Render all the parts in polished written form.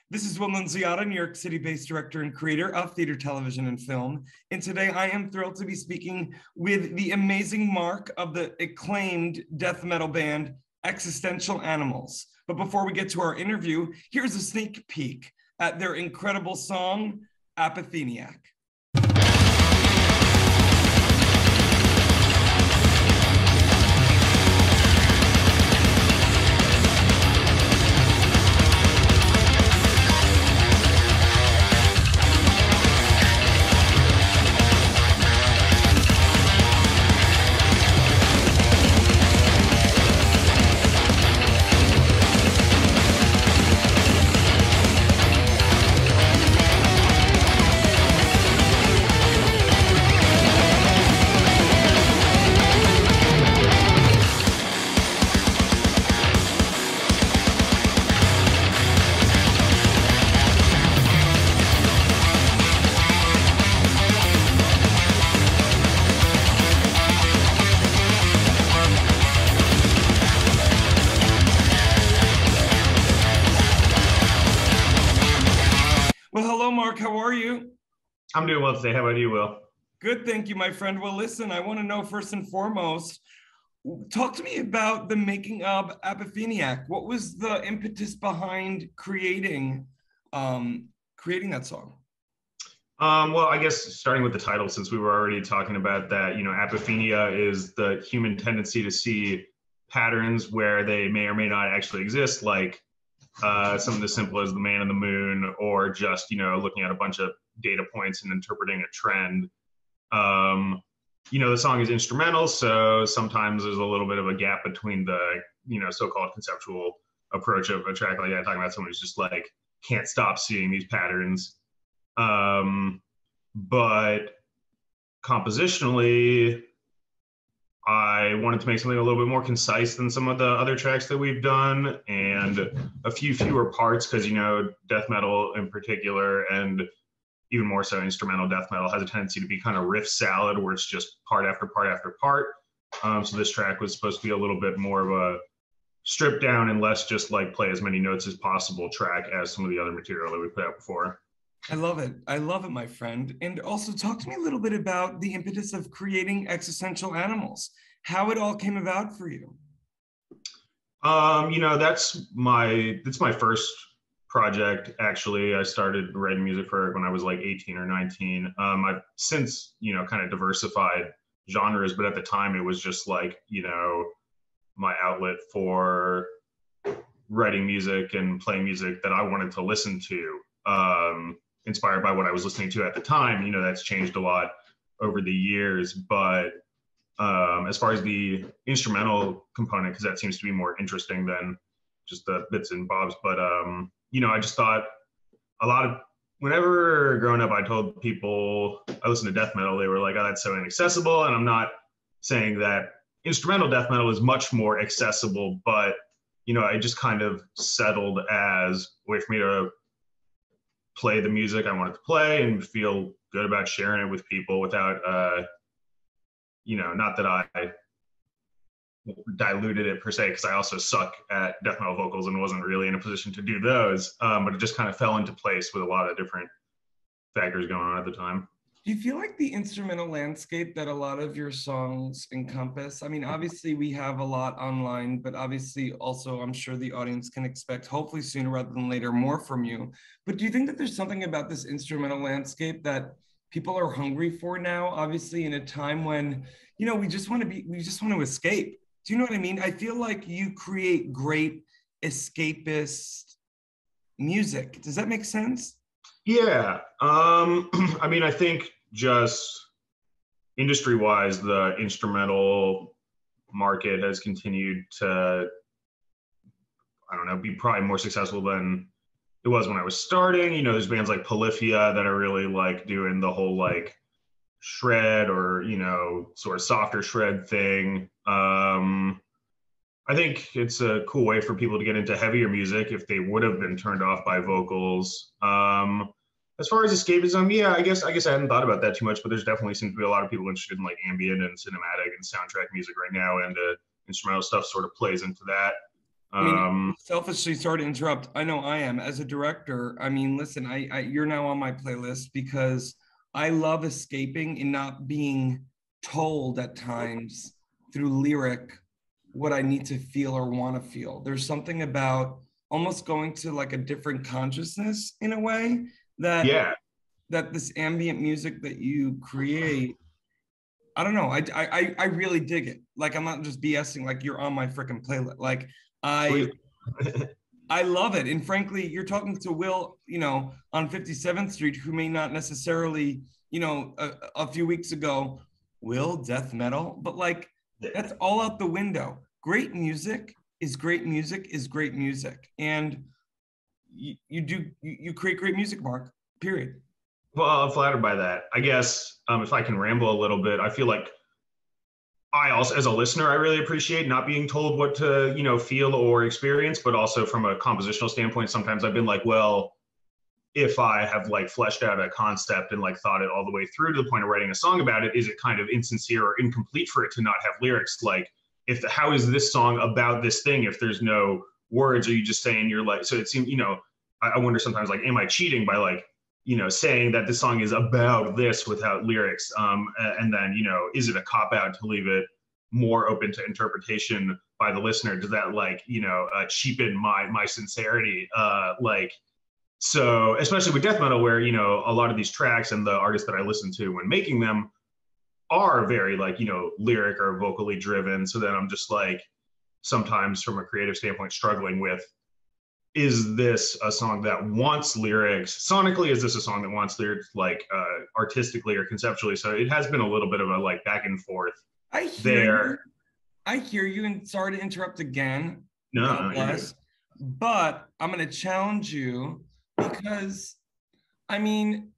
This is Will Nunziata, New York City-based director and creator of theater, television, and film. And today I am thrilled to be speaking with the amazing Mark of the acclaimed death metal band Existential Animals. But before we get to our interview, here's a sneak peek at their incredible song, Apatheniac. Well, hello, Mark. How are you? I'm doing well today. How about you, Will? Good, thank you, my friend. Well, listen, I want to know first and foremost, talk to me about the making of Apatheniac. What was the impetus behind creating that song? Well, I guess starting with the title, since we were already talking about that, apathenia is the human tendency to see patterns where they may or may not actually exist, like something as simple as the man in the moon, or just, looking at a bunch of data points and interpreting a trend. The song is instrumental, so sometimes there's a little bit of a gap between the, so-called conceptual approach of a track like that, talking about someone who's just like, can't stop seeing these patterns. But compositionally, I wanted to make something a little bit more concise than some of the other tracks that we've done, and a few fewer parts, because, death metal in particular, and even more so instrumental death metal, has a tendency to be kind of riff salad, where it's just part after part after part. So this track was supposed to be a little bit more of a stripped down and less just like play as many notes as possible track as some of the other material that we put out before. I love it. I love it, my friend. And also talk to me a little bit about the impetus of creating Existential Animals, how it all came about for you. That's my first project. Actually, I started writing music for it when I was like 18 or 19. I've since, kind of diversified genres, but at the time it was just like, my outlet for writing music and playing music that I wanted to listen to. Inspired by what I was listening to at the time. That's changed a lot over the years, but as far as the instrumental component, because that seems to be more interesting than just the bits and bobs, but I just thought whenever growing up, I told people I listened to death metal, they were like, oh, that's so inaccessible. And I'm not saying that instrumental death metal is much more accessible, but I just kind of settled as a way for me to play the music I wanted to play and feel good about sharing it with people without, not that I diluted it per se, because I also suck at death metal vocals and wasn't really in a position to do those, but it just kind of fell into place with a lot of different factors going on at the time. Do you feel like the instrumental landscape that a lot of your songs encompass? I mean, obviously we have a lot online, but obviously also I'm sure the audience can expect, hopefully sooner rather than later, more from you. But do you think that there's something about this instrumental landscape that people are hungry for now? Obviously in a time when, we just want to escape. Do you know what I mean? I feel like you create great escapist music. Does that make sense? Yeah. I think just industry-wise, the instrumental market has continued to, be probably more successful than it was when I was starting. There's bands like Polyphia that are really like doing the whole like shred or, sort of softer shred thing. I think it's a cool way for people to get into heavier music if they would have been turned off by vocals. As far as escapism, yeah, I guess I hadn't thought about that too much, but there's definitely seems to be a lot of people interested in like ambient and cinematic and soundtrack music right now, and instrumental stuff sort of plays into that. I mean, Um, selfishly, sorry to interrupt. I know I am as a director. I mean, listen, you're now on my playlist because I love escaping and not being told at times through lyric what I need to feel or want to feel. There's something about almost going to like a different consciousness in a way that yeah, this ambient music that you create. I don't know. I really dig it. Like I'm not just BSing. Like you're on my freaking playlist. Like I sweet. I love it. And frankly, you're talking to Will, on 57th Street, who may not necessarily, a few weeks ago, Will, death metal, but like that's all out the window. Great music is great music is great music. And you create great music, Mark, period. Well, I'm flattered by that. I guess if I can ramble a little bit, I feel like I also, as a listener, I really appreciate not being told what to, feel or experience, but also from a compositional standpoint, sometimes I've been like, well, if I have like fleshed out a concept and like thought it all the way through to the point of writing a song about it, is it kind of insincere or incomplete for it to not have lyrics? Like, how is this song about this thing if there's no words? Are you just saying you're like, so it seems, I wonder sometimes like, am I cheating by like, saying that this song is about this without lyrics? And then, is it a cop out to leave it more open to interpretation by the listener? Does that like, cheapen my sincerity? So especially with death metal, where, a lot of these tracks and the artists that I listen to when making them are very like, lyric or vocally driven. So then I'm just like, sometimes from a creative standpoint, struggling with, is this a song that wants lyrics sonically? Is this a song that wants lyrics like artistically or conceptually? So it has been a little bit of a like back and forth I hear there. you. I hear you, and sorry to interrupt again. No, God no, you're good. bless. But I'm going to challenge you because, I mean,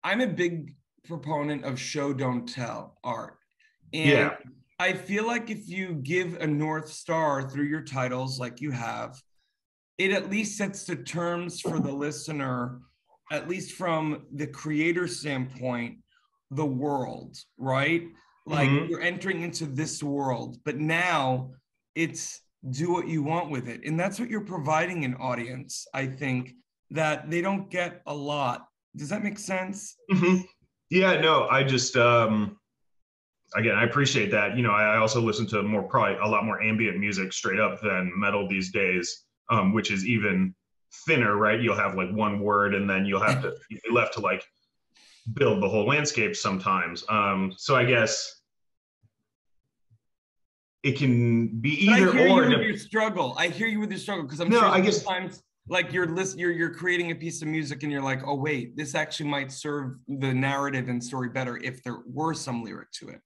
I'm a big proponent of show don't tell art. And Yeah. I feel like if you give a North Star through your titles like you have, it at least sets the terms for the listener, at least from the creator standpoint, the world, right? Like Mm-hmm. you're entering into this world, but now it's do what you want with it. And that's what you're providing an audience, I think, that they don't get a lot. Does that make sense? Mm-hmm. Yeah, no, I just again, I appreciate that. I also listen to probably a lot more ambient music straight up than metal these days, which is even thinner, right? You'll have like one word and then you'll be left to like build the whole landscape sometimes. So I guess it can be But I either hear you or. with your struggle. I hear you with your struggle because I'm No, sure I guess. sometimes like you're creating a piece of music and you're like, oh wait, this actually might serve the narrative and story better if there were some lyric to it.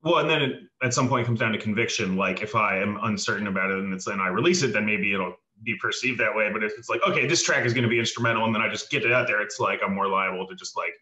Well, and then at some point it comes down to conviction. Like if I am uncertain about it and I release it, then maybe it'll be perceived that way. But if it's like, okay, this track is going to be instrumental, and then I just get it out there, it's like I'm more liable to just like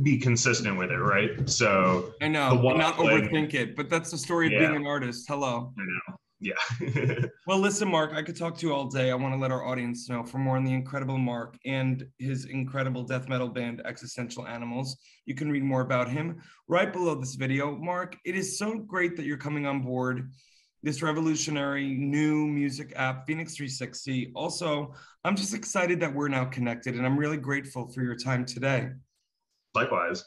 be consistent with it, right? So I the know, and not waffling, overthink it, but that's the story of being yeah, an artist. Hello. I know, yeah. Well, listen, Mark, I could talk to you all day. I want to let our audience know for more on the incredible Mark and his incredible death metal band, Existential Animals. You can read more about him right below this video. Mark, it is so great that you're coming on board this revolutionary new music app, Phoenix 360. Also, I'm just excited that we're now connected, and I'm really grateful for your time today. Likewise.